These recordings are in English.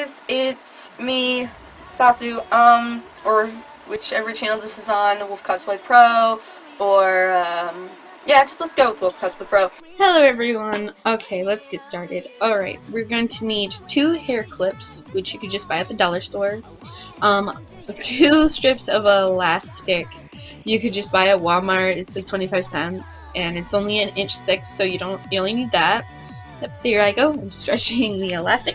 guys, it's me, Sasu, or whichever channel this is on, Wolf Cosplay Pro, or, yeah, just let's go with Wolf Cosplay Pro. Hello everyone. Okay, let's get started. Alright, we're going to need 2 hair clips, which you could just buy at the dollar store. 2 strips of elastic you could just buy at Walmart. It's like 25 cents, and it's only an inch thick, so you only need that. Yep, there I go. I'm stretching the elastic.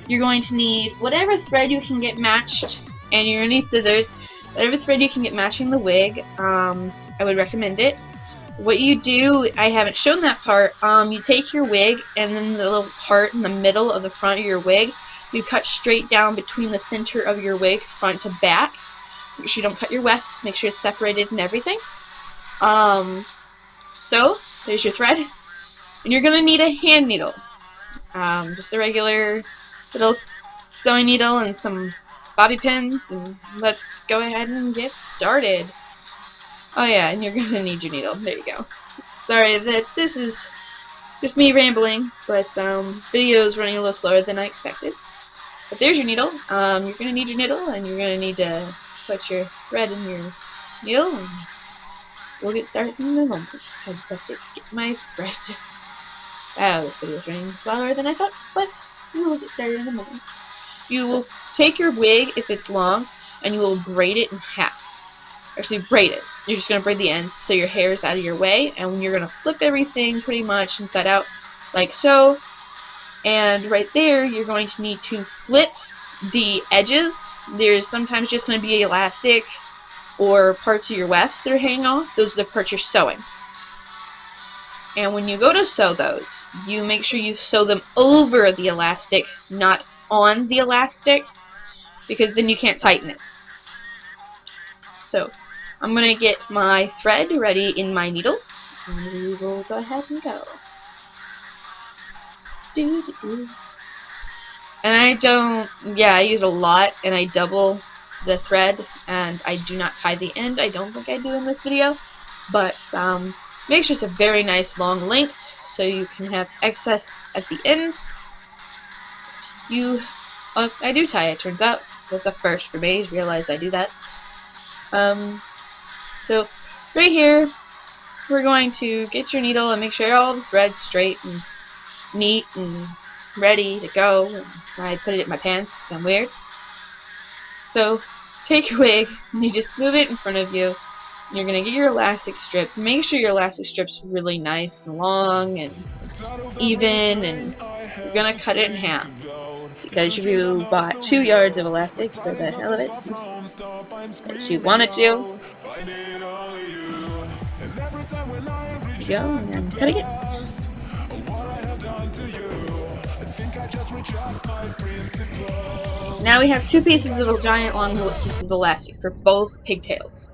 You're going to need whatever thread you can get matched, and you're going to need scissors. Whatever thread you can get matching the wig, I would recommend it. What you do, I haven't shown that part, you take your wig and then the little part in the middle of the front of your wig, you cut straight down between the center of your wig, front to back. Make sure you don't cut your wefts, make sure it's separated and everything. So, there's your thread. And you're going to need a hand needle. Just a regular little sewing needle and some bobby pins, and let's go ahead and get started. Oh yeah, and you're gonna need your needle. There you go. Sorry that this is just me rambling, but video is running a little slower than I expected. But there's your needle. You're gonna need your needle, and you're gonna need to put your thread in your needle, and we'll get started in a moment. I just have to get my thread. Oh, this video is running slower than I thought, but we will get started in a moment. You will take your wig, if it's long, and you will braid it in half. Actually, braid it. You're just going to braid the ends so your hair is out of your way, and you're going to flip everything pretty much inside out like so. And right there, you're going to need to flip the edges. There's sometimes just going to be elastic or parts of your wefts that are hanging off. Those are the parts you're sewing. And when you go to sew those, you make sure you sew them over the elastic, not on the elastic, because then you can't tighten it. So, I'm going to get my thread ready in my needle, and we will go ahead and go. And I use a lot, and I double the thread, and I do not tie the end. I don't think I do in this video, but make sure it's a very nice long length so you can have excess at the end. I do tie it, turns out. That's a first for me, realize I do that. So right here we're going to get your needle and make sure all the thread's straight and neat and ready to go. And I put it in my pants because I'm weird. So take your wig and you just move it in front of you. You're going to get your elastic strip. Make sure your elastic strip's really nice and long and even, and you're going to cut it in half. Because you bought 2 yards of elastic for the hell of it, as you wanted to. There you go, and I'm cutting it. Now we have 2 pieces of giant long pieces of elastic for both pigtails.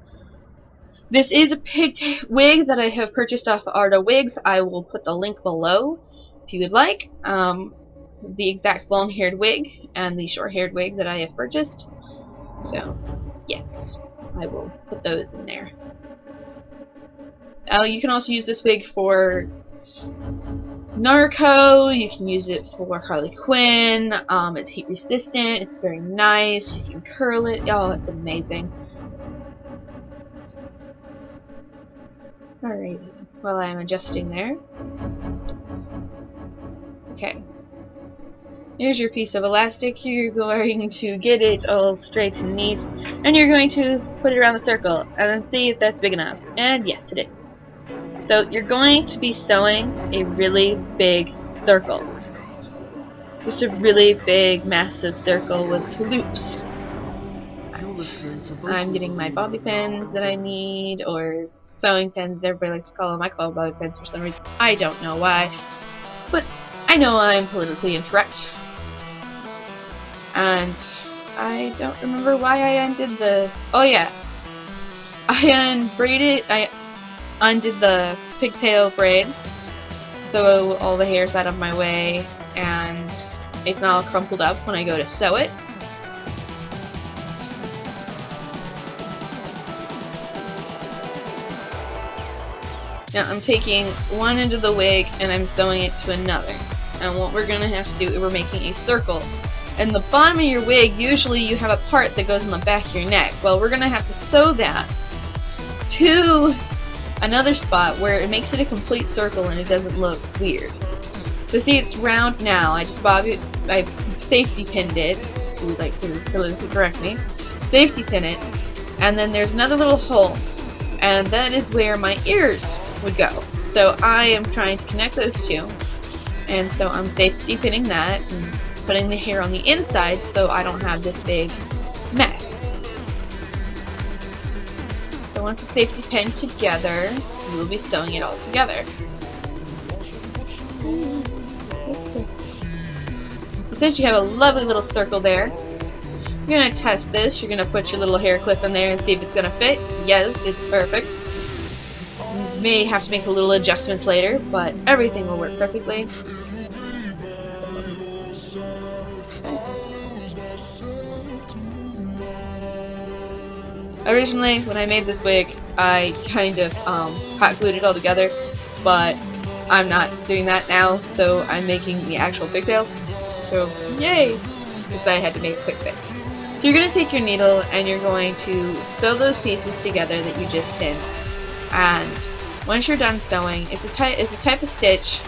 This is a pigtail wig that I have purchased off of Arta Wigs. I will put the link below if you would like. The exact long-haired wig and the short-haired wig that I have purchased. So, yes, I will put those in there. You can also use this wig for Narco. You can use it for Harley Quinn. It's heat resistant. It's very nice. You can curl it. Oh, it's amazing. Alrighty, while I'm adjusting there. Okay. Here's your piece of elastic. You're going to get it all straight and neat, and you're going to put it around the circle and then see if that's big enough. And yes, it is. So you're going to be sewing a really big circle. Just a really big, massive circle with loops. I'm getting my bobby pins that I need, or sewing pins, everybody likes to call them. I call them bobby pins for some reason. I don't know why, but I know I'm politically incorrect. And I don't remember why I undid the... Oh yeah, I undid the pigtail braid, so all the hair's out of my way, and it's not all crumpled up when I go to sew it. Now I'm taking one end of the wig and I'm sewing it to another. And what we're going to have to do is we're making a circle. And the bottom of your wig, usually you have a part that goes on the back of your neck. Well, we're going to have to sew that to another spot where it makes it a complete circle and it doesn't look weird. So see, it's round now. I safety pinned it. If you would like to politically correct me. Safety pin it. And then there's another little hole. And that is where my ears would go. So I am trying to connect those two. And so I'm safety pinning that and putting the hair on the inside so I don't have this big mess. So once it's safety pinned together, we'll be sewing it all together. So since you have a lovely little circle there, you're going to test this. You're going to put your little hair clip in there and see if it's going to fit. Yes, it's perfect. You may have to make a little adjustments later, but everything will work perfectly. Originally, when I made this wig, I kind of hot glued it all together, but I'm not doing that now, so I'm making the actual pigtails. So, yay! Because I had to make a quick fix. So you're going to take your needle and you're going to sew those pieces together that you just pinned. And once you're done sewing, it's a type of stitch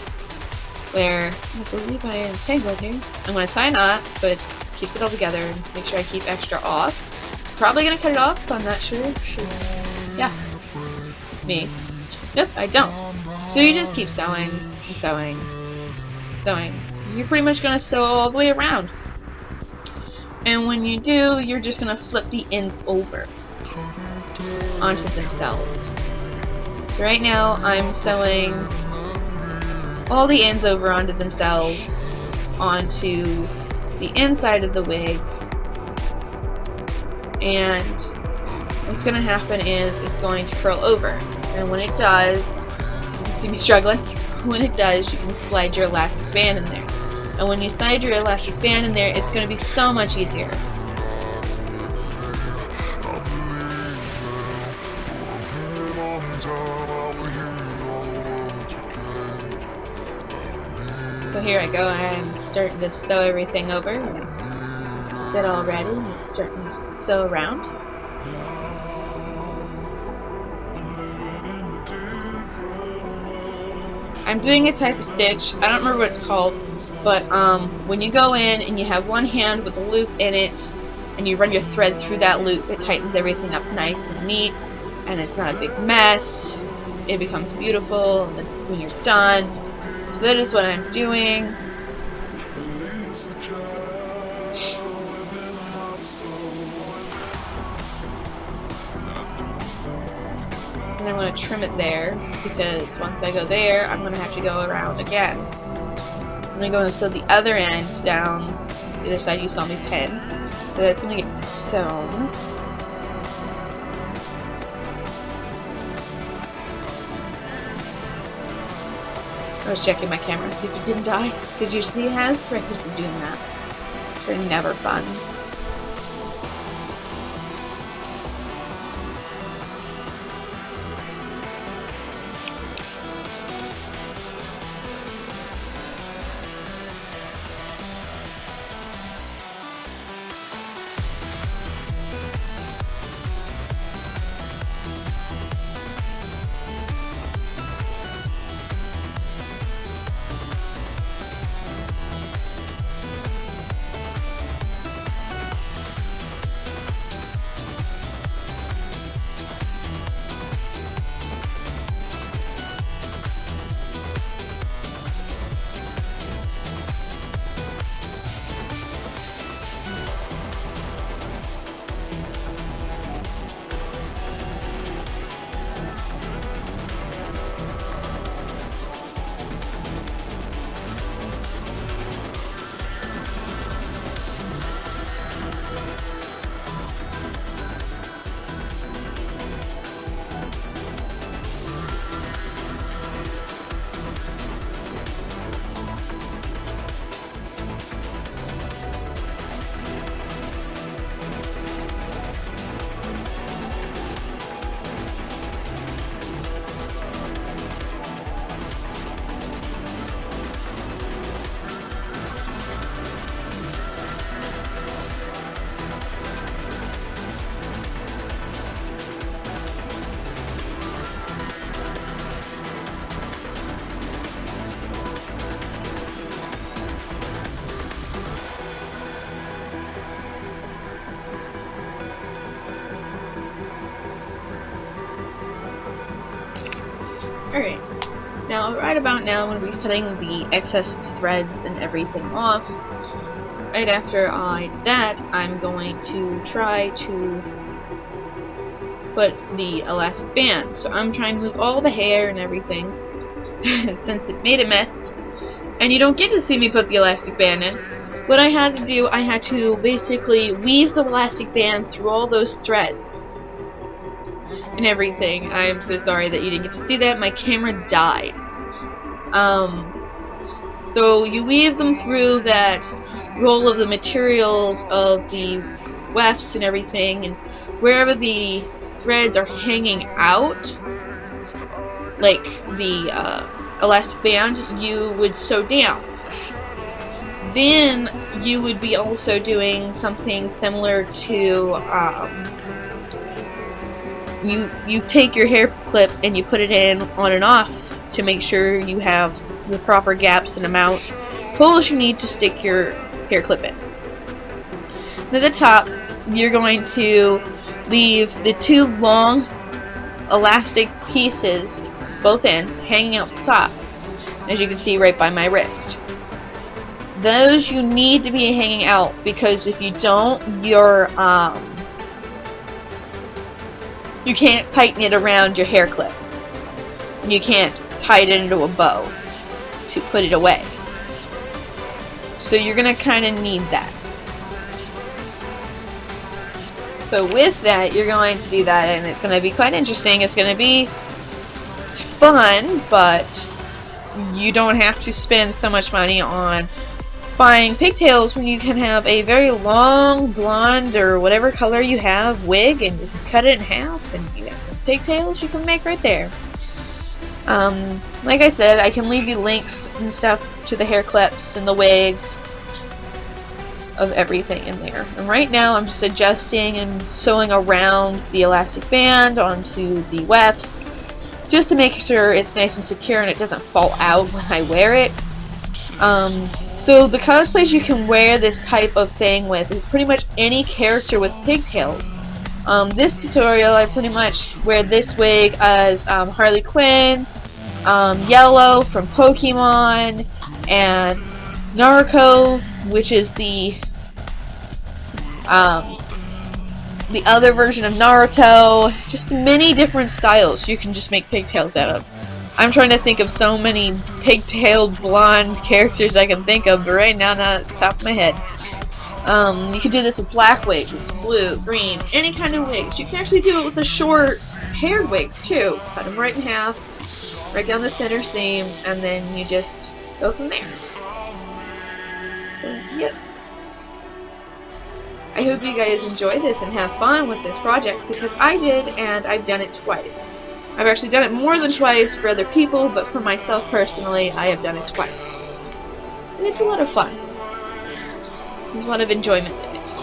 where I believe I am tangled here. I'm going to tie a knot so it keeps it all together and make sure I keep extra off. Probably gonna cut it off, but I'm not sure. Yeah. Me. Nope, I don't. So you just keep sewing and sewing, sewing. You're pretty much gonna sew all the way around. And when you do, you're just gonna flip the ends over onto themselves. So right now I'm sewing all the ends over onto themselves onto the inside of the wig. And what's going to happen is it's going to curl over. And when it does, you can see me struggling. When it does, you can slide your elastic band in there. And when you slide your elastic band in there, it's going to be so much easier. So here I go, I'm starting to sew everything over. Get all ready and starting to sew around. I'm doing a type of stitch, I don't remember what it's called, but when you go in and you have one hand with a loop in it and you run your thread through that loop, it tightens everything up nice and neat and it's not a big mess. It becomes beautiful when you're done. So that is what I'm doing. And I'm going to trim it there, because once I go there, I'm going to have to go around again. I'm going to go and sew the other end down the other side you saw me pin. So that's going to get sewn. I was checking my camera to see if it didn't die, because usually it has records of doing that. They're never fun. Alright, now right about now I'm going to be cutting the excess threads and everything off. Right after I do that, I'm going to try to put the elastic band. So I'm trying to move all the hair and everything since it made a mess. And you don't get to see me put the elastic band in. What I had to do, I had to basically weave the elastic band through all those threads and everything. I'm so sorry that you didn't get to see that. My camera died. So you weave them through that roll of the materials of the wefts and everything, and wherever the threads are hanging out, like the elastic band, you would sew down. Then you would be also doing something similar to you take your hair clip and you put it in on and off to make sure you have the proper gaps and amount holes you need to stick your hair clip in. And at the top, you're going to leave the two long elastic pieces, both ends, hanging out the top, as you can see right by my wrist. Those you need to be hanging out, because if you don't, you can't tighten it around your hair clip. And you can't tie it into a bow to put it away. So you're gonna kind of need that. So with that, you're going to do that, and it's going to be quite interesting. It's going to be fun, but you don't have to spend so much money on buying pigtails when you can have a very long blonde or whatever color you have wig, and you can cut it in half, and you have some pigtails you can make right there. Like I said, I can leave you links and stuff to the hair clips and the wigs of everything in there. And right now I'm just adjusting and sewing around the elastic band onto the wefts just to make sure it's nice and secure and it doesn't fall out when I wear it. So the cosplays you can wear this type of thing with is pretty much any character with pigtails. This tutorial I pretty much wear this wig as Harley Quinn, Yellow from Pokemon, and Naruto, which is the other version of Naruto. Just many different styles you can just make pigtails out of. I'm trying to think of so many pigtailed blonde characters I can think of, but right now not at the top of my head. You can do this with black wigs, blue, green, any kind of wigs. You can actually do it with the short haired wigs too. Cut them right in half, right down the center seam, and then you just go from there. Yep. I hope you guys enjoy this and have fun with this project, because I did, and I've done it twice. I've actually done it more than twice for other people, but for myself personally, I have done it twice. And it's a lot of fun. There's a lot of enjoyment in it.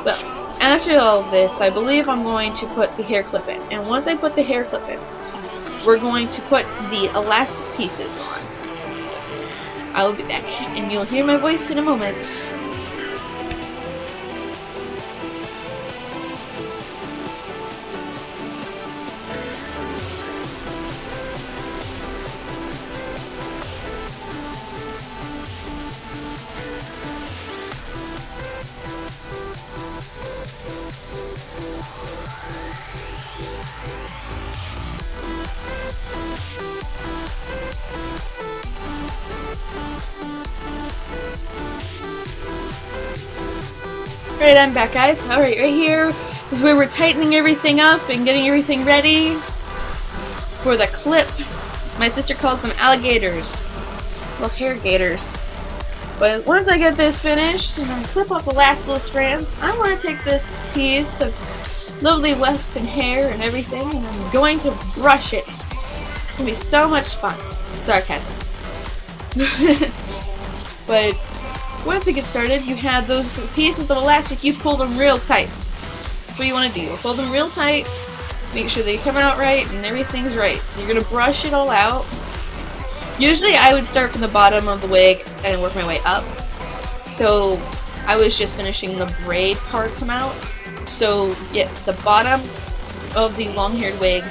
Well, after all of this, I believe I'm going to put the hair clip in. And once I put the hair clip in, we're going to put the elastic pieces on. So, I'll be back, and you'll hear my voice in a moment. Alright, I'm back, guys. Alright, right here is where we're tightening everything up and getting everything ready for the clip. My sister calls them alligators. Well, hair gators. But once I get this finished and I clip off the last little strands, I want to take this piece of lovely wefts and hair and everything, and I'm going to brush it. It's going to be so much fun. Sarcasm. But once we get started, you have those pieces of elastic, you pull them real tight. That's what you want to do. You pull them real tight, make sure they come out right and everything's right. So you're going to brush it all out. Usually I would start from the bottom of the wig and work my way up. So I was just finishing the braid part come out. So yes, the bottom of the long-haired wig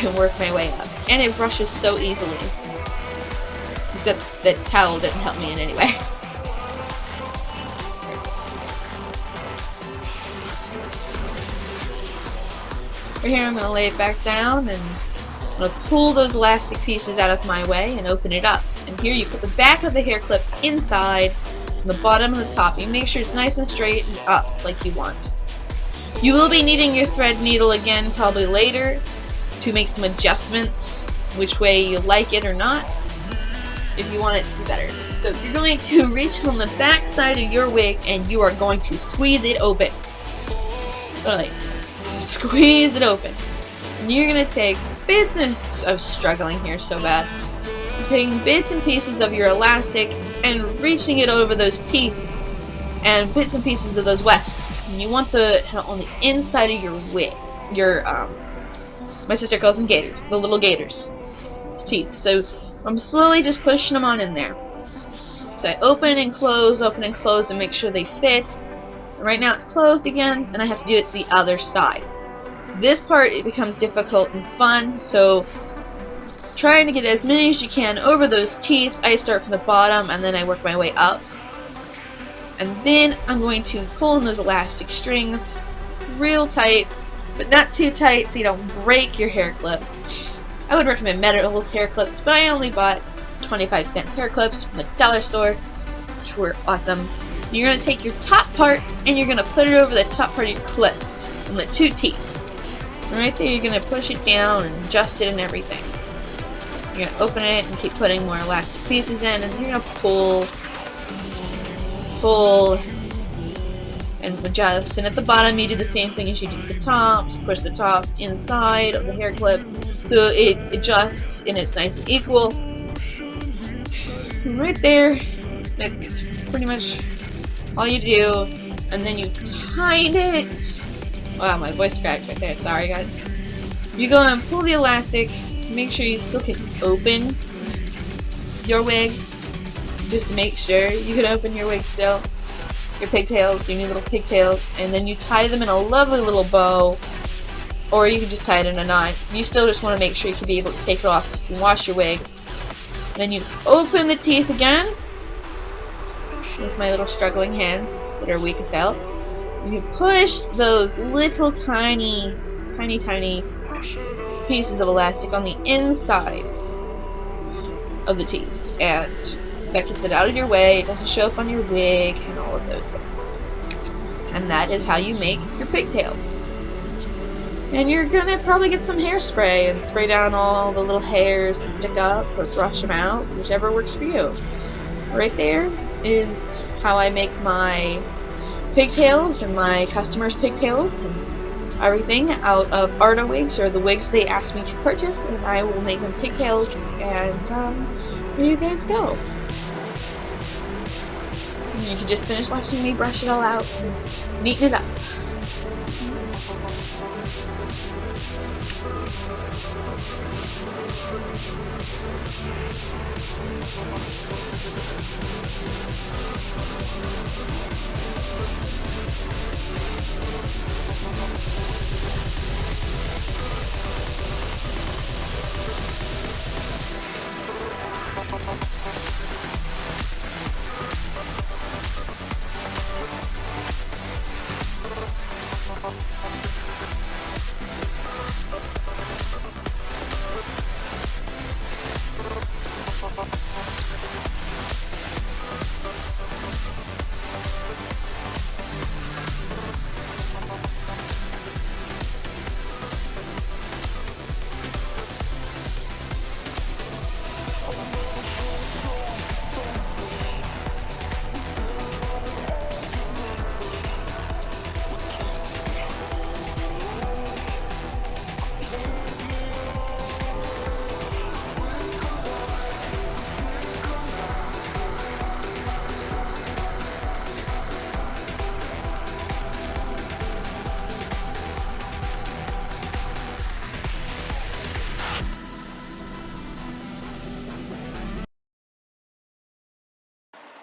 and work my way up. and it brushes so easily. Except that towel didn't help me in any way. Right here I'm going to lay it back down, and I'm going to pull those elastic pieces out of my way and open it up. And here you put the back of the hair clip inside, and the bottom and the top. You make sure it's nice and straight and up like you want. You will be needing your thread needle again probably later to make some adjustments, which way you like it or not, if you want it to be better. So you're going to reach on the back side of your wig and you are going to squeeze it open. Literally, squeeze it open. And you're going to take bits and... I'm struggling here so bad. You're taking bits and pieces of your elastic and reaching it over those teeth and bits and pieces of those wefts. And you want the on the inside of your wig. Your my sister calls them gators, the little gators. It's teeth. So I'm slowly just pushing them on in there. So I open and close and make sure they fit. And right now it's closed again, and I have to do it to the other side. This part, it becomes difficult and fun, so trying to get as many as you can over those teeth. I start from the bottom and then I work my way up. And then I'm going to pull in those elastic strings real tight, but not too tight so you don't break your hair clip. I would recommend metal hair clips, but I only bought 25-cent hair clips from the dollar store, which were awesome. You're going to take your top part and you're going to put it over the top part of your clips from the two teeth. And right there you're going to push it down and adjust it and everything. You're going to open it and keep putting more elastic pieces in, and you're going to pull, and adjust. And at the bottom you do the same thing as you did at the top. You push the top inside of the hair clip so it adjusts and it's nice and equal. And right there, that's pretty much all you do. And then you tighten it. Wow, my voice cracked right there. Sorry, guys. You go and pull the elastic. Make sure you still can open your wig, just to make sure you can open your wig still. Your pigtails, your new little pigtails, and then you tie them in a lovely little bow, or you can just tie it in a knot. You still just want to make sure you can be able to take it off so you can wash your wig. Then you open the teeth again with my little struggling hands that are weak as hell. You push those little tiny pieces of elastic on the inside of the teeth, and that gets it out of your way. It doesn't show up on your wig and all of those things. And that is how you make your pigtails. And you're gonna probably get some hairspray and spray down all the little hairs that stick up, or brush them out, whichever works for you. Right there is how I make my pigtails and my customers' pigtails and everything out of Arda wigs, or the wigs they asked me to purchase, and I will make them pigtails, and here you guys go. And you can just finish watching me brush it all out and neaten it up.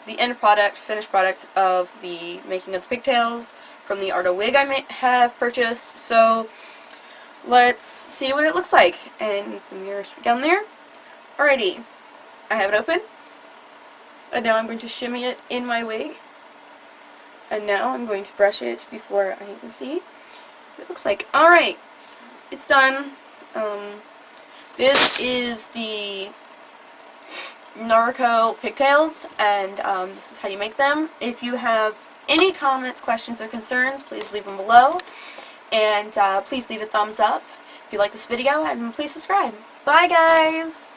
The end product, finished product of the making of the pigtails from the Arda wig I have purchased. So let's see what it looks like. And the mirror should be down there. Alrighty, I have it open. And now I'm going to shimmy it in my wig. And now I'm going to brush it before I can see what it looks like. Alright, it's done. This is the Narco pigtails, and this is how you make them. If you have any comments, questions, or concerns, please leave them below. And please leave a thumbs up if you like this video, and please subscribe. Bye, guys!